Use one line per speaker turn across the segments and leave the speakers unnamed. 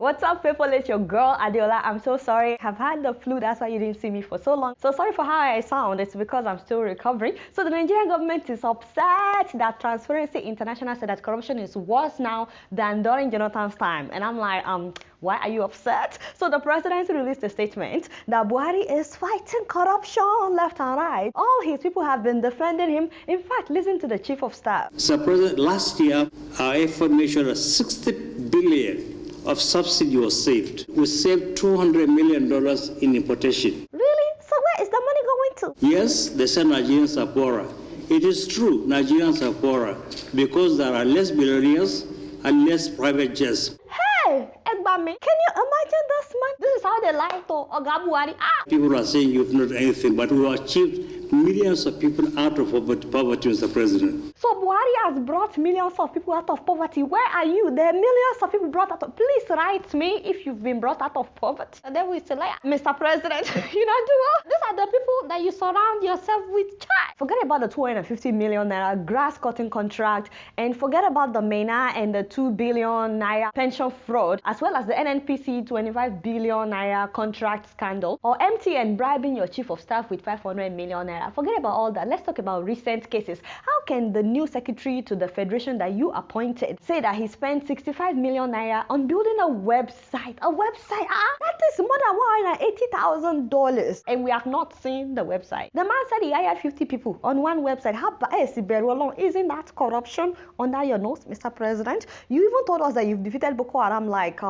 What's up, people? It's your girl Adeola. I'm so sorry. I've had the flu, that's why you didn't see me for so long. So sorry for how I sound. It's because I'm still recovering. So the Nigerian government is upset that Transparency International said that corruption is worse now than during Jonathan's time. And I'm like, why are you upset? So the president released a statement that Buhari is fighting corruption left and right. All his people have been defending him. In fact, listen to the chief of staff.
Sir President, last year our effort measured at 60 billion of subsidy was saved. We saved $200 million in importation.
Really? So where is the money going to?
Yes, they say Nigerians are poorer. It is true, Nigerians are poorer because there are less billionaires and less private jets.
Hey, Egbami, can you imagine this, man? This is how they lie to Oga Buhari.
People are saying you've not done anything, but we have achieved millions of people out of poverty, Mr. President.
So Buhari has brought millions of people out of poverty. Where are you? There are millions of people brought out of... Please write me if you've been brought out of poverty. And then we say, like, Mr. President, you know, these are the people that you surround yourself with. Forget about the 250 million naira grass cutting contract, and forget about the MENA and the 2 billion naira pension fraud, as well as the NNPC 25 billion naira contract scandal, or MTN bribing your chief of staff with 500 million naira. Forget about all that. Let's talk about recent cases. How can the new secretary to the federation that you appointed say that he spent 65 million naira on building a website? A website? That is more than $180,000, and we have not seen the website. The man said he hired 50 people on one website. Isn't that corruption under your nose, Mr. President? You even told us that you've defeated Boko Haram like,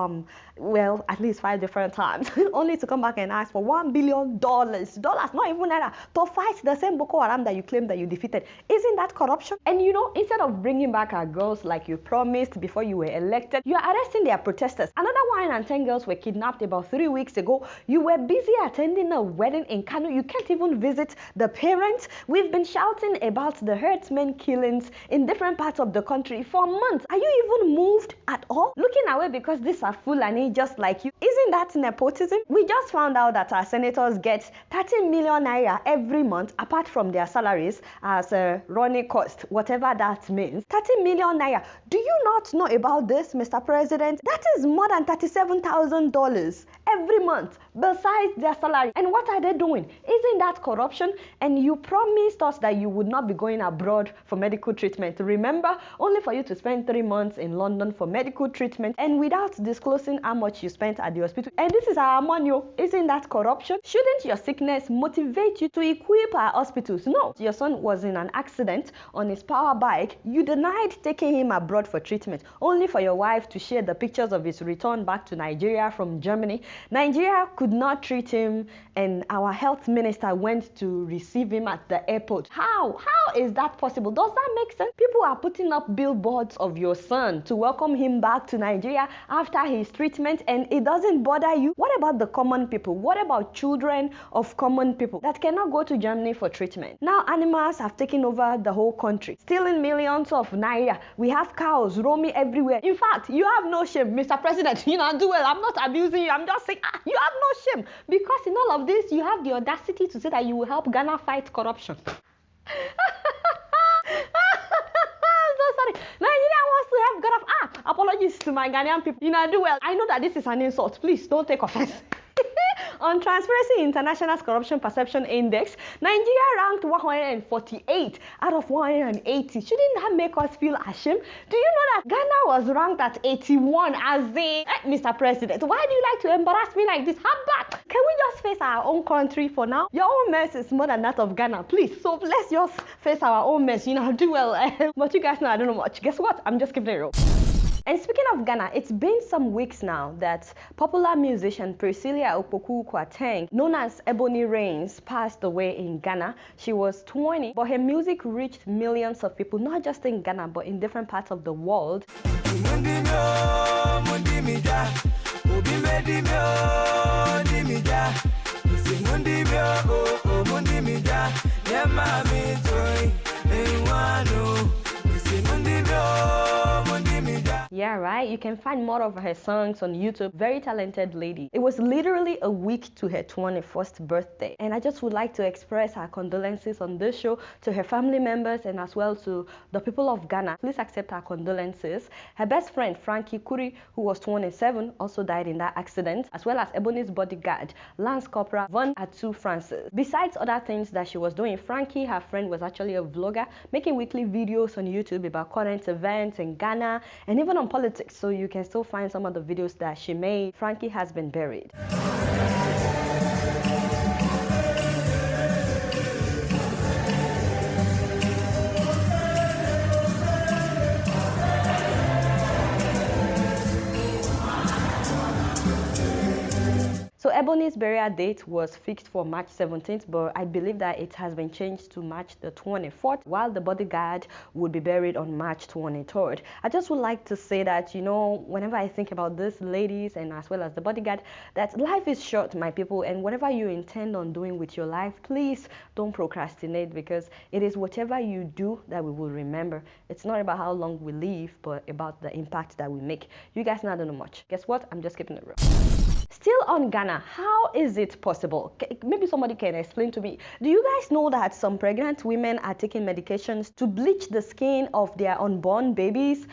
well, at least 5 different times, only to come back and ask for $1 billion, dollars, not even naira, to fight the same Boko Haram that you claim that you defeated. Isn't that corruption? And you know, instead of bringing back our girls like you promised before you were elected, you are arresting their protesters. Another 110 girls were kidnapped about 3 weeks ago. You were busy attending a wedding in Kano. You can't even visit the parents. We've been shouting about the herdsmen killings in different parts of the country for months. Are you even moved at all? Looking away because these are Fulani just like you. Isn't that nepotism? We just found out that our senators get 30 million naira every month apart from their salaries as a running cost, whatever that means. 30 million naira. Do you not know about this, Mr. President? That is more than $37,000 every month besides their salary. And what are they doing? Isn't that corruption? And you promised us that you would not be going abroad for medical treatment. Remember, only for you to spend 3 months in London for medical treatment and without disclosing how much you spent at the hospital. And this is our money. Isn't that corruption? Shouldn't your sickness motivate you to equip our hospitals? No. Your son was in an accident on his power bike. You denied taking him abroad for treatment, only for your wife to share the pictures of his return back to Nigeria from Germany. Nigeria could not treat him, and our health minister went to receive him at the airport. How is that possible? Does that make sense? People are putting up billboards of your son to welcome him back to Nigeria after his treatment, and it doesn't bother you. What about the common people? What about children of common people that cannot go to Germany for treatment? Now animals have taken over the whole country, stealing millions of naira. We have cows roaming everywhere. In fact, you have no shame, Mr. President. You know, do well. I'm not abusing you. I'm just saying, you have no shame, because in all of this, you have the audacity to say that you will help Ghana fight corruption. I'm so sorry. Nigeria wants to help Ghana. Apologies to my Ghanaian people. You know, do well. I know that this is an insult. Please don't take offense. On Transparency International's Corruption Perception Index, Nigeria ranked 148 out of 180. Shouldn't that make us feel ashamed? Do you know that Ghana was ranked at 81 as the... Mr. President, why do you like to embarrass me like this? How bad? Can we just face our own country for now? Your own mess is more than that of Ghana, please. So let's just face our own mess, you know, do well. But you guys know I don't know much. Guess what? I'm just keeping it real. And speaking of Ghana, it's been some weeks now that popular musician Priscilla Opoku Kwateng, known as Ebony Reigns, passed away in Ghana. She was 20, but her music reached millions of people, not just in Ghana, but in different parts of the world. Yeah, Yeah, right? You can find more of her songs on YouTube. Very talented lady. It was literally a week to her 21st birthday. And I just would like to express our condolences on this show to her family members and as well to the people of Ghana. Please accept our condolences. Her best friend, Franky Kuri, who was 27, also died in that accident, as well as Ebony's bodyguard, Lance Corporal Von Atu Francis. Besides other things that she was doing, Franky, her friend, was actually a vlogger, making weekly videos on YouTube about current events in Ghana and even on politics, so you can still find some of the videos that she made. Franky has been buried. So Ebony's burial date was fixed for March 17th, but I believe that it has been changed to March the 24th, while the bodyguard would be buried on March 23rd. I just would like to say that, you know, whenever I think about these ladies and as well as the bodyguard, that life is short, my people, and whatever you intend on doing with your life, please don't procrastinate, because it is whatever you do that we will remember. It's not about how long we live, but about the impact that we make. You guys not know much. Guess what? I'm just keeping it real. Still on Ghana, how is it possible? Maybe somebody can explain to me. Do you guys know that some pregnant women are taking medications to bleach the skin of their unborn babies?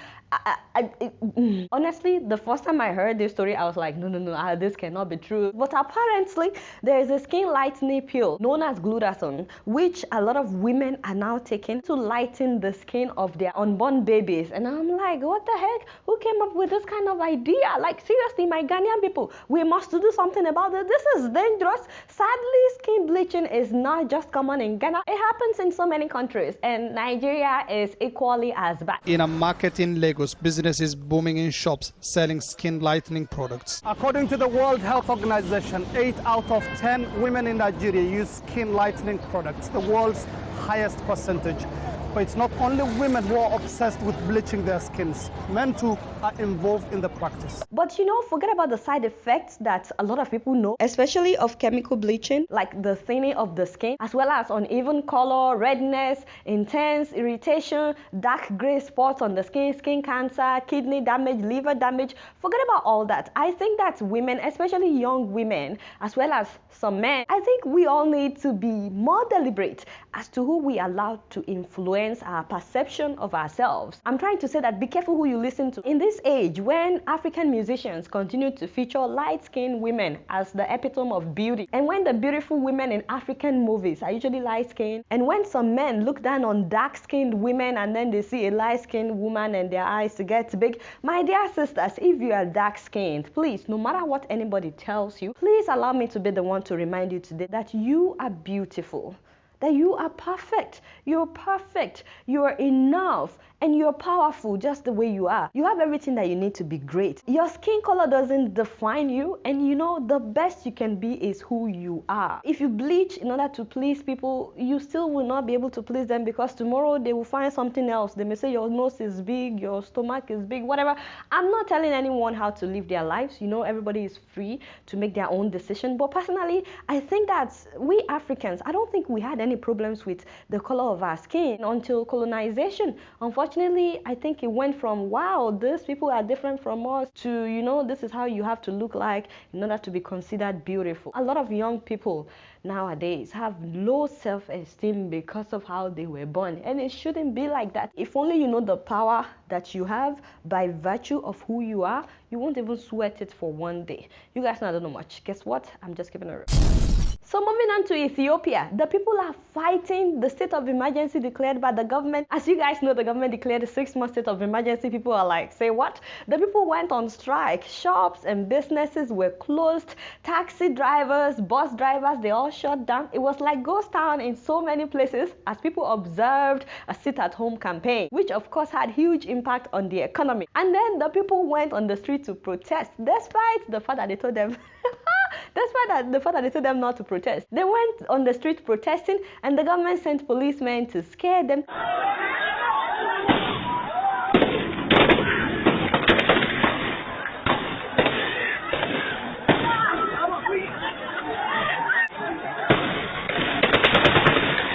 Honestly, the first time I heard this story, I was like, no, this cannot be true. But apparently, there is a skin lightening pill known as glutathione, which a lot of women are now taking to lighten the skin of their unborn babies. And I'm like, what the heck? Who came up with this kind of idea? Like, seriously, my Ghanaian people, we must do something about it. This is dangerous. Sadly, skin bleaching is not just common in Ghana. It happens in so many countries, and Nigeria is equally as bad.
In a market in Lagos, business is booming in shops selling skin lightening products. According to the World Health Organization, 8 out of 10 women in Nigeria use skin lightening products, the world's highest percentage. But it's not only women who are obsessed with bleaching their skins. Men too are involved in the practice.
But you know, forget about the side effects that a lot of people know, especially of chemical bleaching, like the thinning of the skin, as well as uneven color, redness, intense irritation, dark gray spots on the skin, skin cancer, kidney damage, liver damage. Forget about all that. I think that women, especially young women, as well as some men, I think we all need to be more deliberate as to who we allow to influence our perception of ourselves. I'm trying to say that be careful who you listen to. In this age, when African musicians continue to feature light-skinned women as the epitome of beauty, and when the beautiful women in African movies are usually light-skinned, and when some men look down on dark-skinned women and then they see a light-skinned woman and their eyes get big, my dear sisters, if you are dark-skinned, please, no matter what anybody tells you, please allow me to be the one to remind you today that you are beautiful, that you are perfect, you're enough, and you're powerful just the way you are. You have everything that you need to be great. Your skin color doesn't define you, and you know the best you can be is who you are. If you bleach in order to please people, you still will not be able to please them, because tomorrow they will find something else. They may say your nose is big, your stomach is big, whatever. I'm not telling anyone how to live their lives. You know, everybody is free to make their own decision. But personally, I think that we Africans, I don't think we had any problems with the color of our skin until colonization. Unfortunately, I think it went from, wow, these people are different from us, to, you know, this is how you have to look like in order to be considered beautiful. A lot of young people nowadays have low self-esteem because of how they were born, and it shouldn't be like that. If only you know the power that you have by virtue of who you are, you won't even sweat it for one day. You guys don't know much. Guess what? I'm just keeping it real. So moving on to Ethiopia, the people are fighting the state of emergency declared by the government. As you guys know, the government declared a 6-month state of emergency. People are like, say what? The people went on strike. Shops and businesses were closed. Taxi drivers, bus drivers, they all shut down. It was like ghost town in so many places as people observed a sit-at-home campaign, which of course had huge impact on the economy. And then the people went on the street to protest, despite the fact that they told them Despite the fact that they told them not to protest, they went on the street protesting, and the government sent policemen to scare them.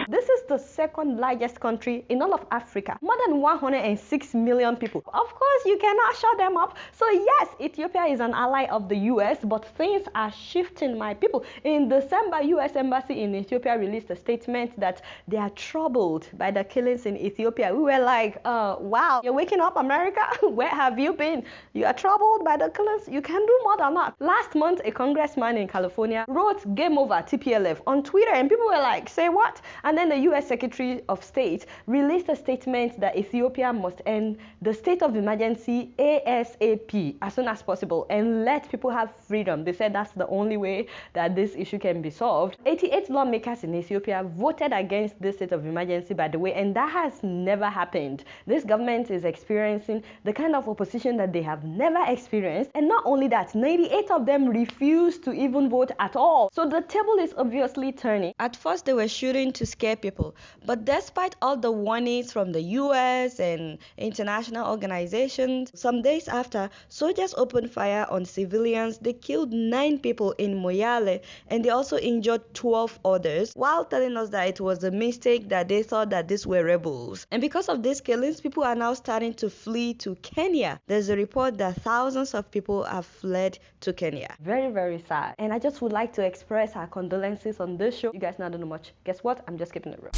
This is the the second largest country in all of Africa. More than 106 million people. Of course, you cannot shut them up. So yes, Ethiopia is an ally of the US, but things are shifting, my people. In December, US Embassy in Ethiopia released a statement that they are troubled by the killings in Ethiopia. We were like, wow, you're waking up, America? Where have you been? You are troubled by the killings? You can do more than that. Last month, a congressman in California wrote "Game over TPLF" on Twitter, and people were like, say what? And then the US Secretary of State released a statement that Ethiopia must end the state of emergency ASAP, as soon as possible, and let people have freedom. They said that's the only way that this issue can be solved. 88 lawmakers in Ethiopia voted against this state of emergency, by the way, and that has never happened. This government is experiencing the kind of opposition that they have never experienced, and not only that, 98 of them refused to even vote at all. So the table is obviously turning. At first, they were shooting to scare people, but despite all the warnings from the US and international organizations, some days after, soldiers opened fire on civilians. They killed 9 people in Mayale, and they also injured 12 others, while telling us that it was a mistake, that they thought that these were rebels. And because of these killings, people are now starting to flee to Kenya. There's a report that thousands of people have fled to Kenya. Very, very sad. And I just would like to express our condolences on this show. You guys not know much. Guess what? I'm just keeping it real.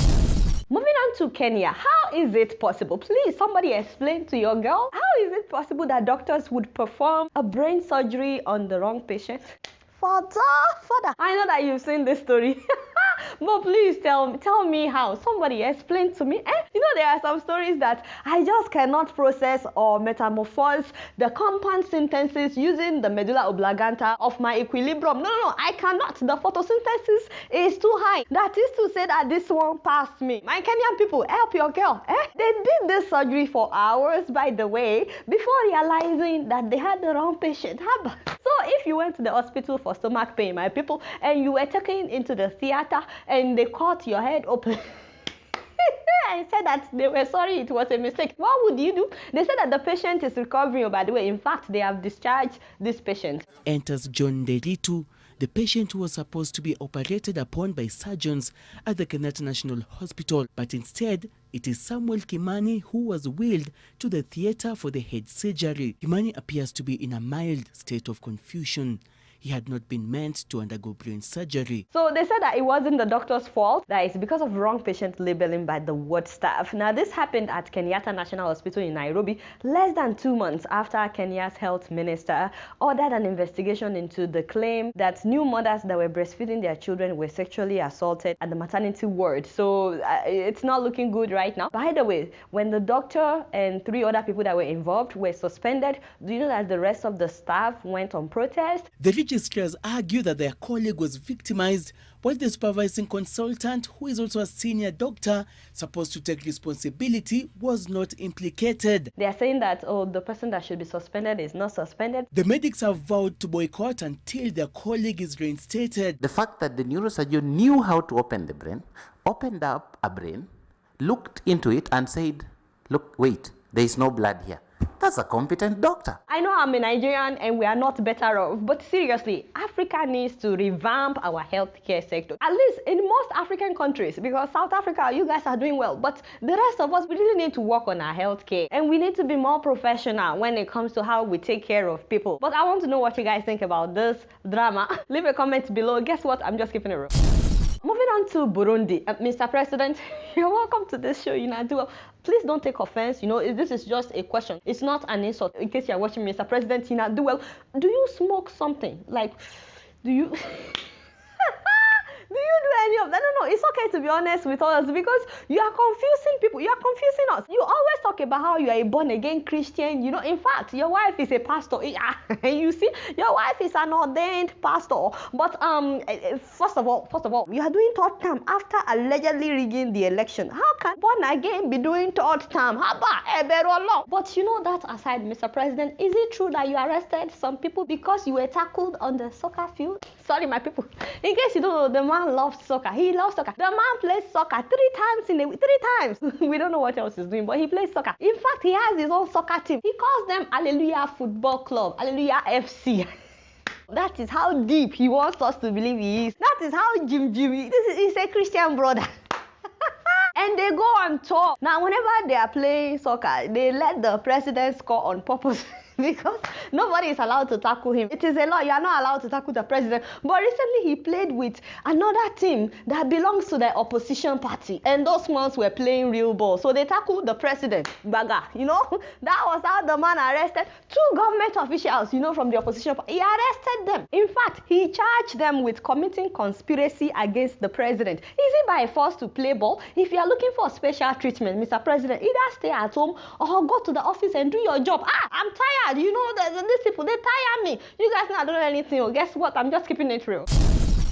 Moving on to Kenya, how is it possible? Please, somebody explain to your girl. How is it possible that doctors would perform a brain surgery on the wrong patient? Father, I know that you've seen this story. But please tell me how. Somebody explain to me. You know, there are some stories that I just cannot process or metamorphose the compound sentences using the medulla oblongata of my equilibrium. No, I cannot. The photosynthesis is too high. That is to say that this one passed me. My Kenyan people, help your girl. They did this surgery for hours, by the way, before realizing that they had the wrong patient. So if you went to the hospital for stomach pain, my people, and you were taken into the theater and they cut your head open and said that they were sorry, it was a mistake, what would you do? They said that the patient is recovering. By the way, in fact, they have discharged this patient.
Enters John Deritu, the patient who was supposed to be operated upon by surgeons at the Kenyatta National Hospital, but instead it is Samuel Kimani who was wheeled to the theater for the head surgery. Kimani appears to be in a mild state of confusion. He had not been meant to undergo brain surgery.
So they said that it wasn't the doctor's fault, that it's because of wrong patient labeling by the ward staff. Now this happened at Kenyatta National Hospital in Nairobi, less than 2 months after Kenya's health minister ordered an investigation into the claim that new mothers that were breastfeeding their children were sexually assaulted at the maternity ward. So it's not looking good right now. By the way, when the doctor and 3 other people that were involved were suspended, do you know that the rest of the staff went on protest?
The registrars argue that their colleague was victimized, while the supervising consultant, who is also a senior doctor supposed to take responsibility, was not implicated.
They are saying that, oh, the person that should be suspended is not suspended.
The medics have vowed to boycott until their colleague is reinstated.
The fact that the neurosurgeon knew how to open the brain, opened up a brain, looked into it and said, look, wait, there is no blood here. That's a competent doctor.
I know I'm a Nigerian and we are not better off, but seriously, Africa needs to revamp our healthcare sector. At least in most African countries, because South Africa, you guys are doing well, but the rest of us, we really need to work on our healthcare, and we need to be more professional when it comes to how we take care of people. But I want to know what you guys think about this drama. Leave a comment below. Guess what? I'm just keeping it real. Moving on to Burundi, Mr. President, you're welcome to this show, Duel. Please don't take offense, this is just a question. It's not an insult. In case you're watching Mr. President, Duel, do you smoke something? Like, do you... Do you do any of that? No, it's okay to be honest with us, because you are confusing people. You are confusing us. You always talk about how you are a born-again Christian. In fact, your wife is a pastor. You see, your wife is an ordained pastor. But first of all, you are doing third term after allegedly rigging the election. How can born-again be doing third term? But that aside, Mr. President, is it true that you arrested some people because you were tackled on the soccer field? Sorry, my people. In case you don't know, the man loves soccer. He loves soccer. The man plays soccer 3 times in a week. 3 times. We don't know what else he's doing, but he plays soccer. In fact, he has his own soccer team. He calls them Hallelujah Football Club, Hallelujah FC. That is how deep he wants us to believe he is. That is how Jim is. He's a Christian brother. and they go on tour. Now, whenever they are playing soccer, they let the president score on purpose. Because nobody is allowed to tackle him. It is a law. You are not allowed to tackle the president. But recently he played with another team that belongs to the opposition party. And those ones were playing real ball. So they tackled the president. Baga. That was how the man arrested 2 government officials, from the opposition party. He arrested them. In fact, he charged them with committing conspiracy against the president. Is it by force to play ball? If you are looking for special treatment, Mr. President, either stay at home or go to the office and do your job. I'm tired. These people, they tire me. You guys know I don't know anything. Well, guess what? I'm just keeping it real.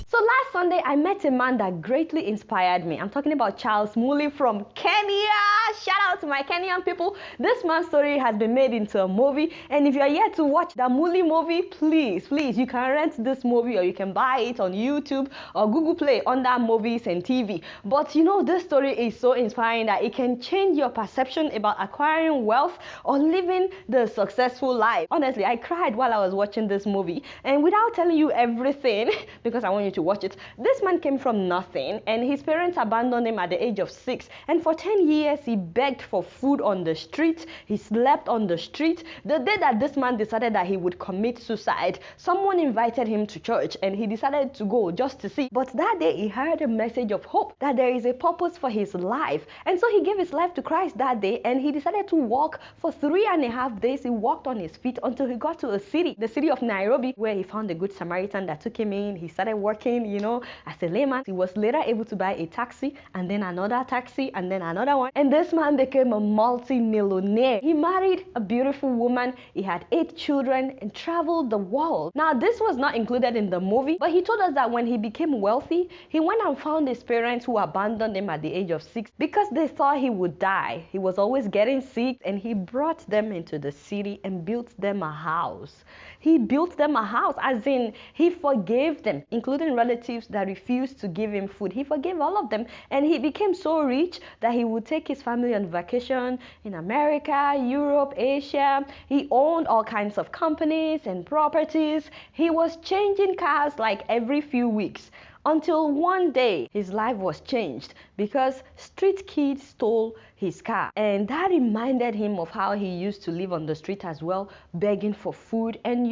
So last Sunday, I met a man that greatly inspired me. I'm talking about Charles Mully from Kenya. Shout out to my Kenyan people. This man's story has been made into a movie. And if you're yet to watch the Mully movie, please, you can rent this movie or you can buy it on YouTube or Google Play under movies and TV. But this story is so inspiring that it can change your perception about acquiring wealth or living the successful life. Honestly, I cried while I was watching this movie. And without telling you everything, because I want you to watch it, this man came from nothing and his parents abandoned him at the age of 6, and for 10 years he begged for food on the street. He slept on the street. The day that this man decided that he would commit suicide, someone invited him to church and he decided to go just to see. But that day he heard a message of hope, that there is a purpose for his life, and so he gave his life to Christ that day, and he decided to walk for 3.5 days. He walked on his feet until he got to a city, the city of Nairobi, where he found a good Samaritan that took him in. He started working, as a layman. He was later able to buy a taxi, and then another taxi, and then another one. And this man became a multi-millionaire. He married a beautiful woman. He had 8 children and traveled the world. Now, this was not included in the movie, but he told us that when he became wealthy, he went and found his parents who abandoned him at the age of 6 because they thought he would die. He was always getting sick, and he brought them into the city and built them a house. He built them a house, as in he forgave them, including relatives that refused to give him food. He forgave all of them, and he became so rich that he would take his family on vacation in America, Europe, Asia. He owned all kinds of companies and properties. He was changing cars like every few weeks. Until one day, his life was changed because street kids stole his car. And that reminded him of how he used to live on the street as well, begging for food. And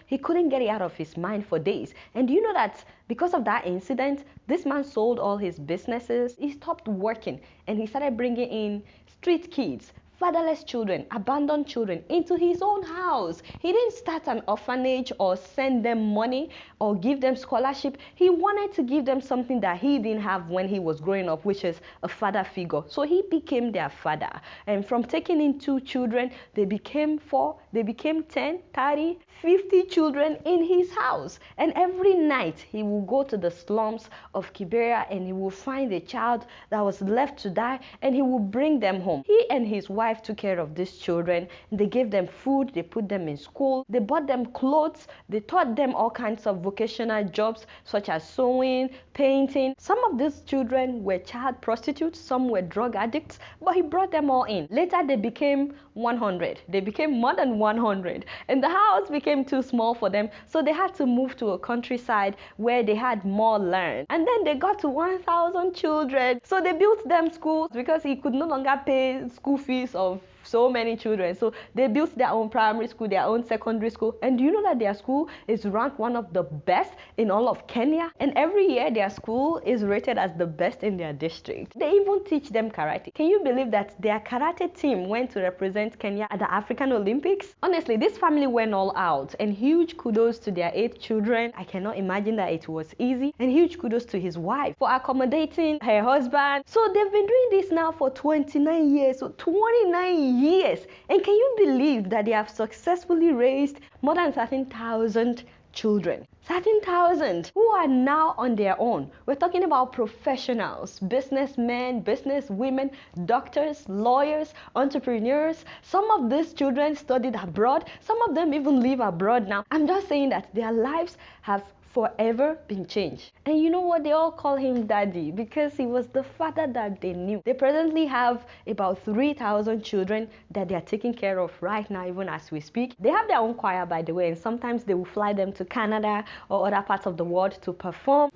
he couldn't get it out of his mind for days. And do you know that because of that incident, this man sold all his businesses. He stopped working and he started bringing in street kids, fatherless children, abandoned children into his own house. He didn't start an orphanage or send them money or give them scholarship. He wanted to give them something that he didn't have when he was growing up, which is a father figure. So he became their father. And from taking in 2 children, they became 4, they became 10, 30, 50 children in his house. And every night he will go to the slums of Kibera and he will find a child that was left to die, and he will bring them home. He and his wife took care of these children. They gave them food, they put them in school, they bought them clothes, they taught them all kinds of vocational jobs such as sewing, painting. Some of these children were child prostitutes, some were drug addicts, but he brought them all in. Later they became 100. They became more than 100, and the house became too small for them, so they had to move to a countryside where they had more land. And then they got to 1,000 children, so they built them schools because he could no longer pay school fees of so many children. So they built their own primary school, their own secondary school. And do you know that their school is ranked one of the best in all of Kenya? And every year their school is rated as the best in their district. They even teach them karate. Can you believe that their karate team went to represent Kenya at the African Olympics? Honestly, this family went all out, and huge kudos to their 8 children. I cannot imagine that it was easy. And huge kudos to his wife for accommodating her husband. So they've been doing this now for 29 years. So 29 years. And can you believe that they have successfully raised more than 13,000 children? 13,000 who are now on their own. We're talking about professionals, businessmen, businesswomen, doctors, lawyers, entrepreneurs. Some of these children studied abroad. Some of them even live abroad now. I'm just saying that their lives have forever been changed. And you know what? They all call him daddy because he was the father that they knew. They presently have about 3,000 children that they are taking care of right now, even as we speak. They have their own choir, by the way, and sometimes they will fly them to Canada or other parts of the world to perform.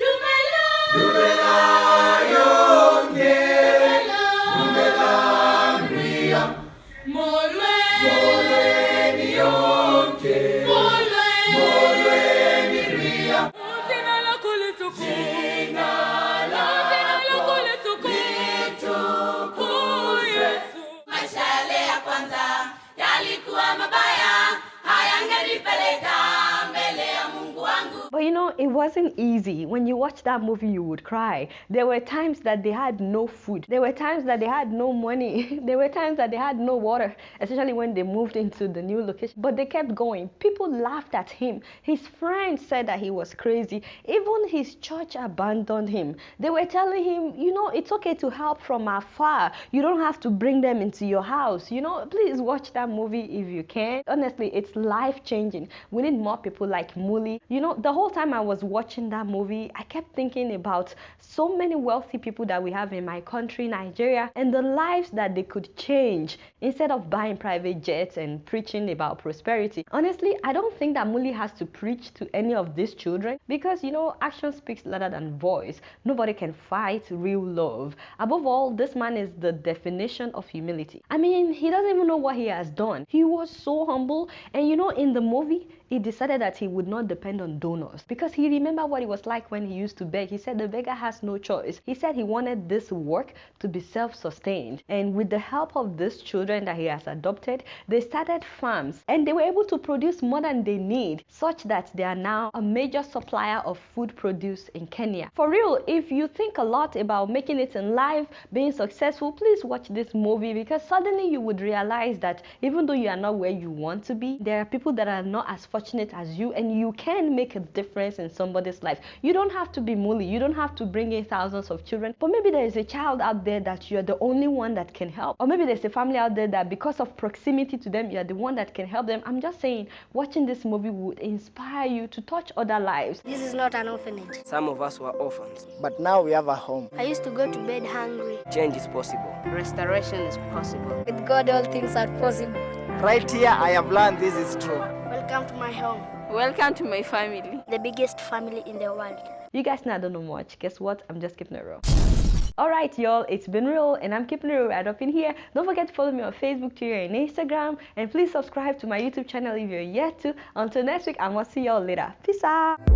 But you know, it wasn't easy. When you watch that movie, you would cry. There were times that they had no food. There were times that they had no money. There were times that they had no water, especially when they moved into the new location. But they kept going. People laughed at him. His friends said that he was crazy. Even his church abandoned him. They were telling him, you know, it's okay to help from afar. You don't have to bring them into your house. You know, please watch that movie if you can. Honestly, it's life-changing. We need more people like Mully. You know, the whole time I was watching that movie, I kept thinking about so many wealthy people that we have in my country, Nigeria, and the lives that they could change instead of buying private jets and preaching about prosperity. Honestly, I don't think that Mully has to preach to any of these children because, you know, action speaks louder than voice. Nobody can fight real love. Above all, this man is the definition of humility. I mean, he doesn't even know what he has done. He was so humble, and you know, in the movie, he decided that he would not depend on donors because he remembered what it was like when he used to beg. He said the beggar has no choice. He said he wanted this work to be self-sustained, and with the help of these children that he has adopted, they started farms and they were able to produce more than they need, such that they are now a major supplier of food produce in Kenya. For real, if you think a lot about making it in life, being successful, please watch this movie because suddenly you would realize that even though you are not where you want to be, there are people that are not as fortunate as you, and you can make a difference in somebody's life. You don't have to be Mully. You don't have to bring in thousands of children, but maybe there is a child out there that you're the only one that can help, or maybe there's a family out there that because of proximity to them, you're the one that can help them. I'm just saying, watching this movie would inspire you to touch other lives.
This is not an orphanage.
Some of us were orphans,
but now we have a home.
I used to go to bed hungry.
Change is possible.
Restoration is possible.
With God, all things are possible.
Right here, I have learned this is true.
Welcome to my home.
Welcome to my family.
The biggest family in the world.
You guys know I don't know much. Guess what? I'm just keeping it real. Alright y'all, it's been real and I'm keeping it real right up in here. Don't forget to follow me on Facebook, Twitter, and Instagram. And please subscribe to my YouTube channel if you're yet to. Until next week, I'm gonna see y'all later. Peace out.